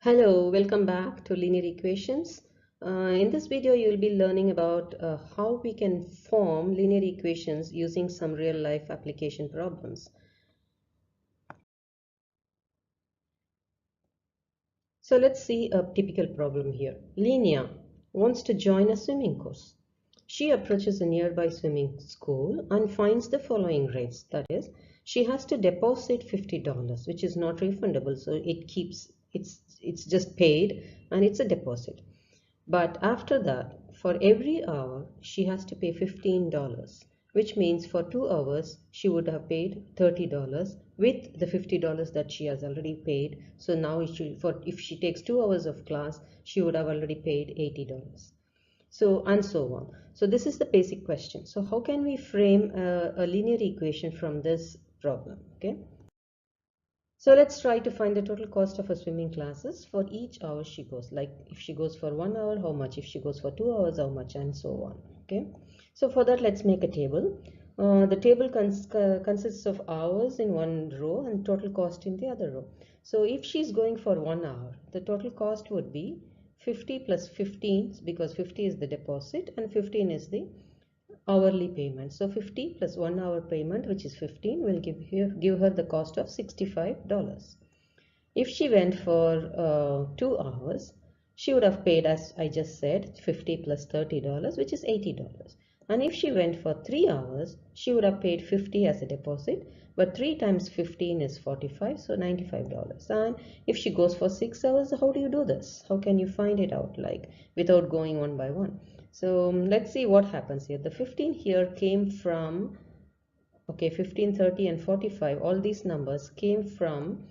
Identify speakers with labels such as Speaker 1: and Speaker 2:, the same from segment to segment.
Speaker 1: Hello, welcome back to Linear Equations. In this video, you will be learning about how we can form linear equations using some real-life application problems. So let's see a typical problem here. Linnea wants to join a swimming course. She approaches a nearby swimming school and finds the following rates. That is, she has to deposit $50, which is not refundable, so it's just paid and it's a deposit. But after that, for every hour, she has to pay $15, which means for 2 hours, she would have paid $30 with the $50 that she has already paid. So now if she takes 2 hours of class, she would have already paid $80. So, and so on. So this is the basic question. So how can we frame a linear equation from this problem? Okay. So let's try to find the total cost of her swimming classes for each hour she goes. Like if she goes for 1 hour, how much? If she goes for 2 hours, how much? And so on. Okay. So for that, let's make a table. The table consists of hours in one row and total cost in the other row. So if she's going for 1 hour, the total cost would be 50 plus 15 because 50 is the deposit and 15 is the hourly payment. So 50 plus 1 hour payment, which is 15, will give her the cost of $65. If she went for 2 hours, she would have paid, as I just said, 50 plus $30, which is $80. And if she went for 3 hours, she would have paid 50 as a deposit, but 3 times 15 is 45, so $95. And if she goes for 6 hours, how do you do this? How can you find it out, like without going one by one? So let's see what happens here. The 15 here came from, okay, 15, 30 and 45, all these numbers came from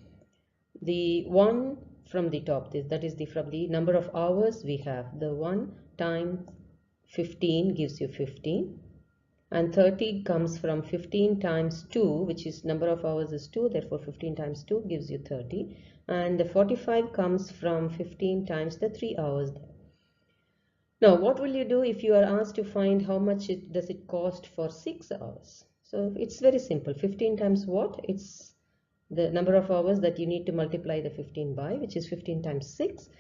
Speaker 1: the one from the top, that is from the number of hours we have. The 1 times 15 gives you 15, and 30 comes from 15 times 2, which is number of hours is 2, therefore 15 times 2 gives you 30, and the 45 comes from 15 times the 3 hours. Now, what will you do if you are asked to find how much does it cost for 6 hours? So it's very simple. 15 times what? It's the number of hours that you need to multiply the 15 by, which is 15 times 6,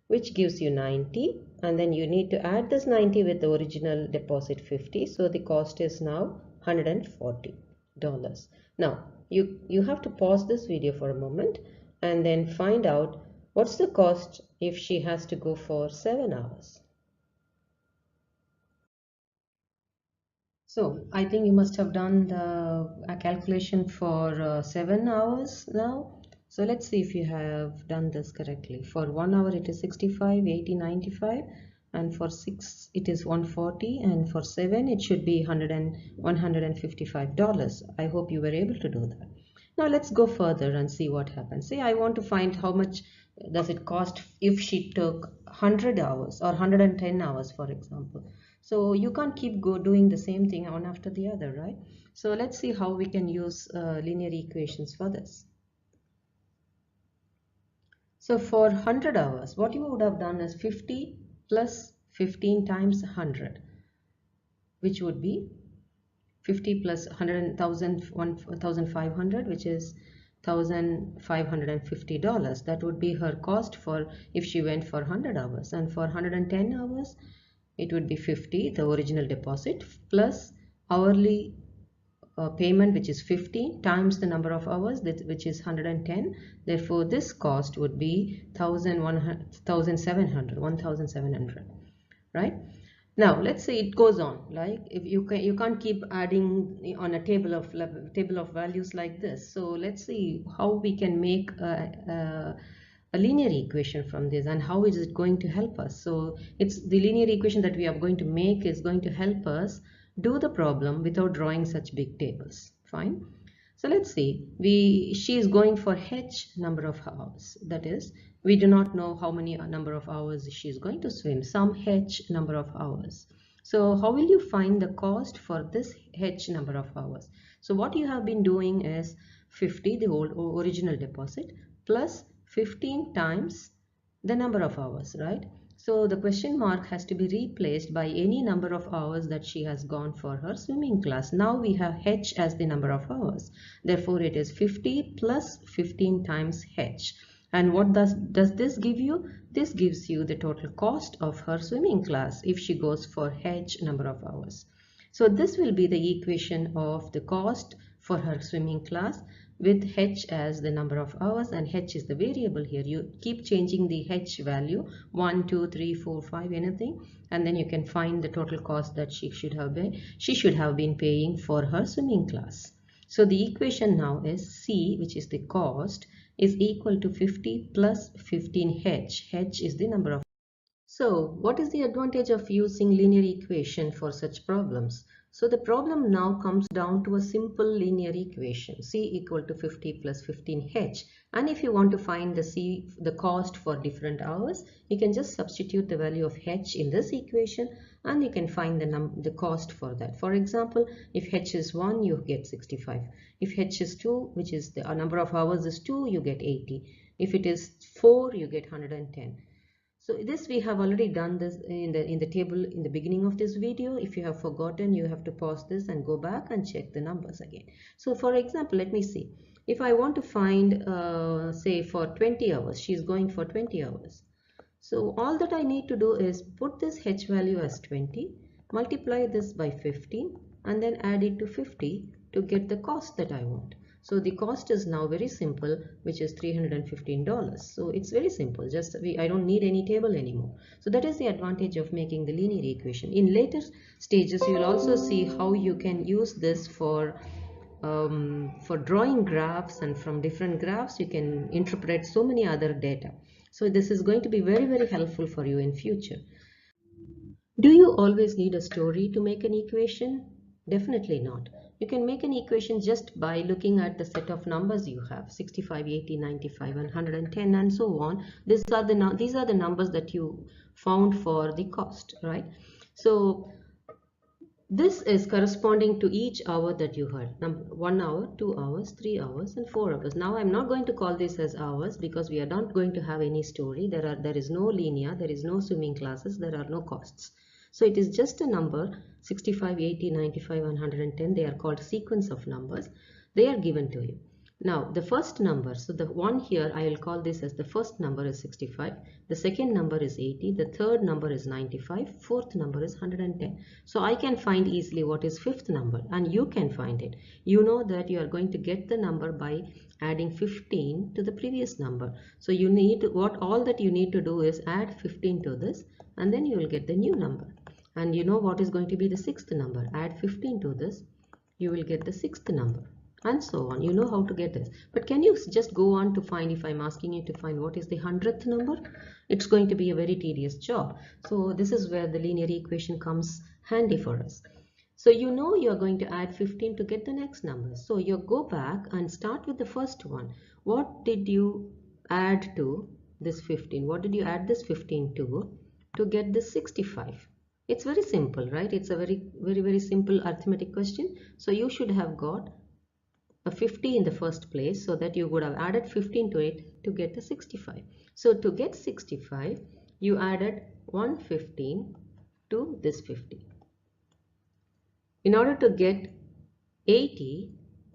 Speaker 1: which gives you 90. And then you need to add this 90 with the original deposit 50. So the cost is now $140. Now, you have to pause this video for a moment and then find out what's the cost if she has to go for 7 hours. So I think you must have done a calculation for 7 hours now. So let's see if you have done this correctly. For 1 hour it is 65, 80, 95, and for 6 it is 140, and for 7 it should be $155. I hope you were able to do that. Now let's go further and see what happens. See, I want to find how much does it cost if she took 100 hours or 110 hours, for example. So you can't keep doing the same thing one after the other, right? So let's see how we can use linear equations for this. So for 100 hours, what you would have done is 50 plus 15 times 100, which would be 50 plus 100, 1,500, which is $1,550. That would be her cost for if she went for 100 hours. And for 110 hours, it would be 50, the original deposit, plus hourly payment, which is 50 times the number of hours, which is 110. Therefore, this cost would be 1,700, right? Now let's say it goes on, like if you can't keep adding on a table of values like this. So let's see how we can make a linear equation from this and how is it going to help us. So it's the linear equation that we are going to make is going to help us do the problem without drawing such big tables. Fine. So let's see, she is going for h number of hours. That is, we do not know how many number of hours she is going to swim, some h number of hours. So how will you find the cost for this h number of hours? So what you have been doing is 50, the original deposit, plus 15 times the number of hours, right? So the question mark has to be replaced by any number of hours that she has gone for her swimming class. Now we have h as the number of hours. Therefore, it is 50 plus 15 times h. And what does this give you? This gives you the total cost of her swimming class if she goes for H number of hours. So this will be the equation of the cost for her swimming class with H as the number of hours, and H is the variable here. You keep changing the H value 1, 2, 3, 4, 5, anything, and then you can find the total cost that she should have been paying for her swimming class. So the equation now is C, which is the cost, is equal to 50 plus 15H. H is the number of. So what is the advantage of using linear equation for such problems? So the problem now comes down to a simple linear equation, C equal to 50 plus 15H. And if you want to find the cost for different hours, you can just substitute the value of H in this equation and you can find the cost for that. For example, if H is 1, you get 65. If H is 2, which is the number of hours is 2, you get 80. If it is 4, you get 110. So this we have already done this in the table in the beginning of this video. If you have forgotten, you have to pause this and go back and check the numbers again. So for example, let me see. If I want to find say for 20 hours, she is going for 20 hours. So all that I need to do is put this H value as 20, multiply this by 15 and then add it to 50 to get the cost that I want. So the cost is now very simple, which is $315. So it's very simple. I don't need any table anymore. So that is the advantage of making the linear equation. In later stages, you will also see how you can use this for drawing graphs, and from different graphs you can interpret so many other data. So this is going to be very, very helpful for you in future. Do you always need a story to make an equation? Definitely not. You can make an equation just by looking at the set of numbers you have, 65, 80, 95 and 110 and so on. These are the numbers that you found for the cost, right? So this is corresponding to each hour that you heard. 1 hour, 2 hours, 3 hours and 4 hours. Now I'm not going to call this as hours because we are not going to have any story. There is no linear, there is no swimming classes, there are no costs. So it is just a number, 65, 80, 95 and 110. They are called sequence of numbers. They are given to you. Now the first number, so the one here I will call this as the first number is 65, the second number is 80, the third number is 95, fourth number is 110. So I can find easily what is fifth number, and you can find it. You know that you are going to get the number by adding 15 to the previous number. So all that you need to do is add 15 to this and then you will get the new number. And you know what is going to be the sixth number. Add 15 to this, you will get the sixth number. And so on. You know how to get this. But can you just go on to find, if I'm asking you to find what is the 100th number, it's going to be a very tedious job. So this is where the linear equation comes handy for us. So you know you're going to add 15 to get the next number. So you go back and start with the first one. What did you add to this 15? What did you add this 15 to get this 65? It's very simple, right? It's a very, very, very simple arithmetic question. So you should have got a 50 in the first place, so that you would have added 15 to it to get the 65. So to get 65, you added 115 to this 50. In order to get 80,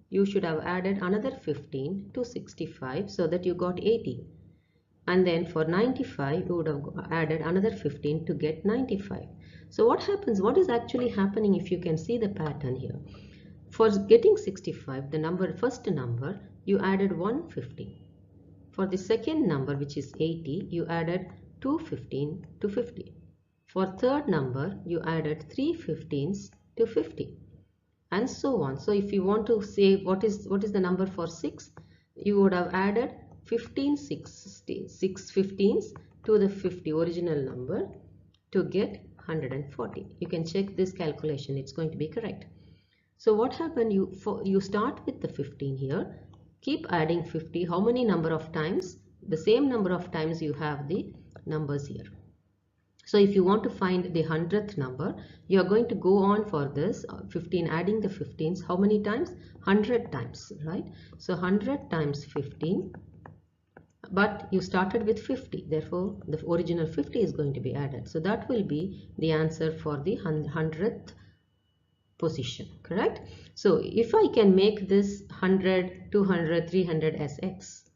Speaker 1: you should have added another 15 to 65 so that you got 80. And then for 95, you would have added another 15 to get 95. So what happens? What is actually happening if you can see the pattern here? For getting 65, the first number, you added 150. For the second number, which is 80, you added 215 to 50. For third number, you added 3 15s to 50. And so on. So if you want to say what is the number for 6, you would have added 6 15s to the 50 original number to get 140. You can check this calculation. It's going to be correct. So what happened, you start with the 15 here, keep adding 50, how many number of times? The same number of times you have the numbers here. So if you want to find the 100th number, you are going to go on for this 15, adding the 15s, how many times? 100 times, right? So 100 times 15, but you started with 50, therefore the original 50 is going to be added. So that will be the answer for the 100th position, correct? So if I can make this 100, 200, 300 as x,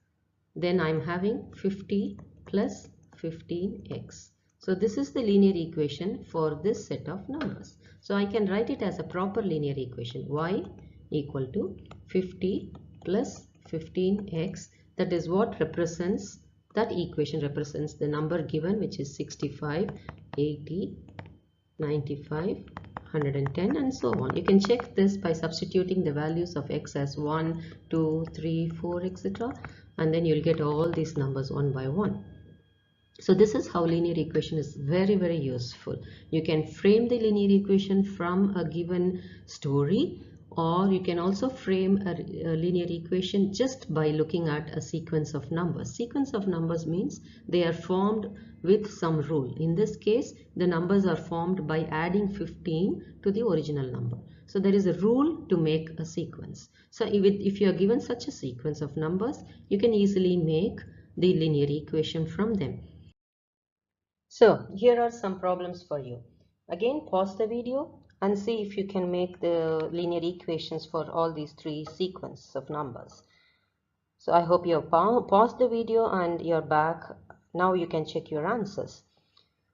Speaker 1: then I'm having 50 plus 15x. So this is the linear equation for this set of numbers. So I can write it as a proper linear equation. Y equal to 50 plus 15x. That is what represents, that equation represents the number given, which is 65, 80, 95, 110 and so on. You can check this by substituting the values of x as 1, 2, 3, 4, etc. And then you'll get all these numbers one by one. So this is how linear equation is very, very useful. You can frame the linear equation from a given story, or you can also frame a linear equation just by looking at a sequence of numbers. Sequence of numbers means they are formed with some rule. In this case, the numbers are formed by adding 15 to the original number. So there is a rule to make a sequence. So if you are given such a sequence of numbers, you can easily make the linear equation from them. So here are some problems for you. Again, pause the video and see if you can make the linear equations for all these three sequences of numbers. So I hope you have paused the video and you're back. Now you can check your answers.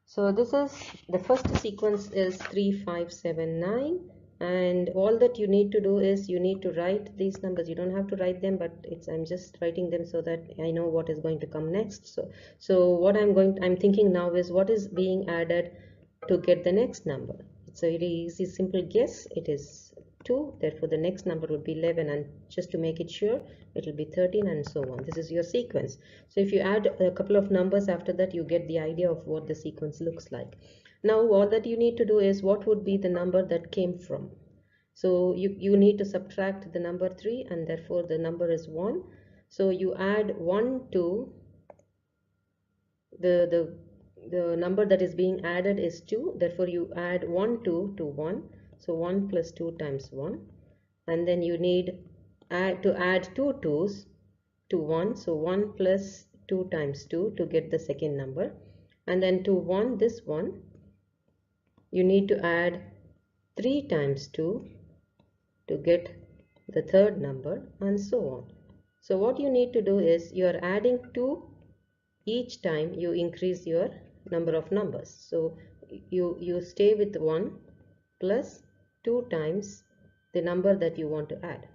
Speaker 1: So this is the first sequence is 3, 5, 7, 9, and all that you need to do is you need to write these numbers. You don't have to write them, but I'm just writing them so that I know what is going to come next. So what I'm thinking now is what is being added to get the next number. It's a very easy, simple guess. It is 2, therefore the next number would be 11, and just to make it sure, it will be 13 and so on. This is your sequence. So if you add a couple of numbers after that, you get the idea of what the sequence looks like. Now all that you need to do is what would be the number that came from. So you need to subtract the number 3, and therefore the number is 1. So you add 1 to the number that is being added is 2, therefore you add 1 to 1. So 1 plus 2 times 1, and then you need to add 2 2's to 1, so 1 plus 2 times 2 to get the second number, and then to 1, this one, you need to add 3 times 2 to get the third number, and so on. So what you need to do is you are adding 2 each time you increase your number of numbers. So you stay with 1 plus 2 times the number that you want to add.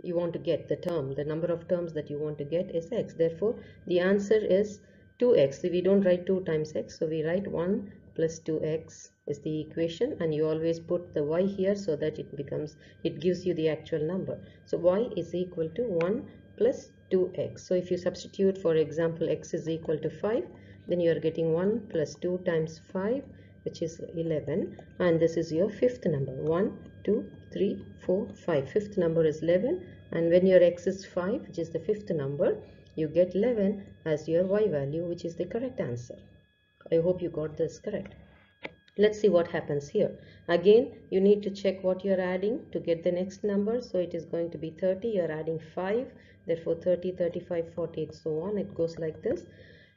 Speaker 1: You want to get the number of terms that you want to get is x. Therefore, the answer is 2x. So we don't write 2 times x, so we write 1 plus 2x is the equation, and you always put the y here so that it gives you the actual number. So y is equal to 1 plus 2x. So if you substitute, for example, x is equal to 5, then you are getting 1 plus 2 times 5, which is 11, and this is your fifth number. 1, 2, 3, 4, 5. Fifth number is 11, and when your x is 5, which is the fifth number, you get 11 as your y value, which is the correct answer. I hope you got this correct. Let's see what happens here. Again, you need to check what you're adding to get the next number. So it is going to be 30. You're adding 5. Therefore 30, 35, 40, and so on. It goes like this.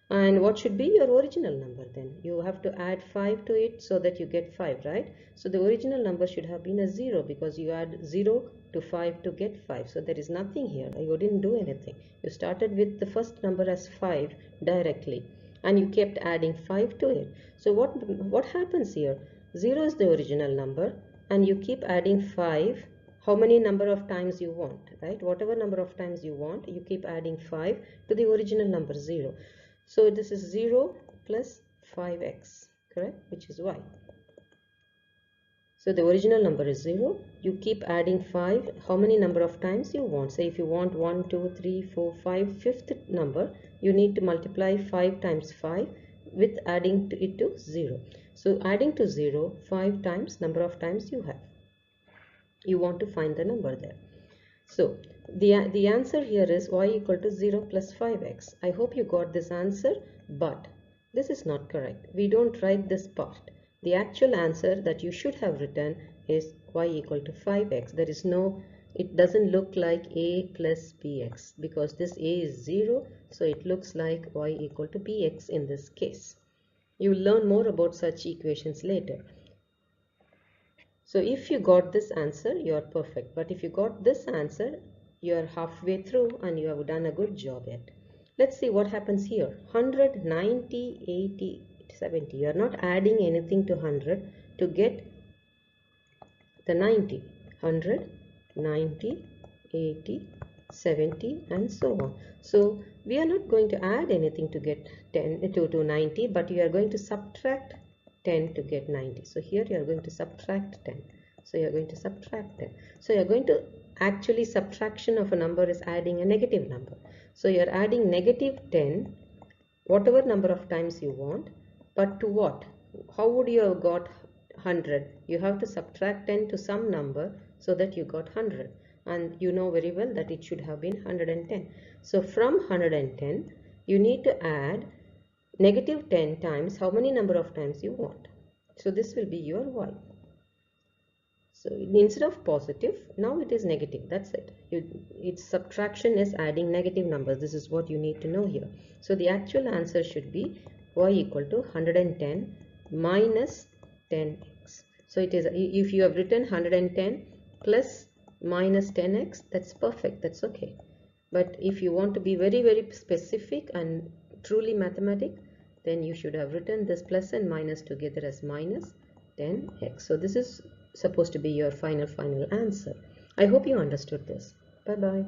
Speaker 1: And what should be your original number then? You have to add 5 to it so that you get 5, right? So the original number should have been a 0, because you add 0 to 5 to get 5. So there is nothing here. You didn't do anything. You started with the first number as 5 directly, and you kept adding 5 to it. So what happens here? 0 is the original number, and you keep adding 5 how many number of times you want, right? Whatever number of times you want, you keep adding 5 to the original number 0. So this is 0 plus 5x, correct, which is y. So the original number is 0. You keep adding 5 how many number of times you want. Say if you want 1, 2, 3, 4, 5, fifth number, you need to multiply 5 times 5 with adding it to 0. So adding to 0 5 times number of times you have. You want to find the number there. So the answer here is y equal to 0 plus 5x. I hope you got this answer, but this is not correct. We don't write this part. The actual answer that you should have written is y equal to 5x. There is no, it doesn't look like a plus bx, because this a is 0, so it looks like y equal to bx in this case. You will learn more about such equations later. So if you got this answer, you are perfect. But if you got this answer, you are halfway through and you have done a good job yet. Let's see what happens here. 100, 90, 80, 70. You are not adding anything to 100 to get the 90. 100, 90, 80, 70 and so on. So we are not going to add anything to get 10 to 90, but you are going to subtract 10 to get 90. So here you are going to subtract 10. So you are going to subtract 10. So you are going to actually subtraction of a number is adding a negative number. So you are adding negative 10 whatever number of times you want, but to what? How would you have got 100? You have to subtract 10 to some number so that you got 100, and you know very well that it should have been 110. So from 110 you need to add negative 10 times how many number of times you want. So this will be your y. So instead of positive, now it is negative. That's it. Its subtraction is adding negative numbers. This is what you need to know here. So the actual answer should be y equal to 110 minus 10x. So it is, if you have written 110 plus minus 10x, that's perfect. That's okay. But if you want to be very, very specific and truly mathematic, then you should have written this plus and minus together as minus 10x. So this is supposed to be your final answer. I hope you understood this. Bye bye.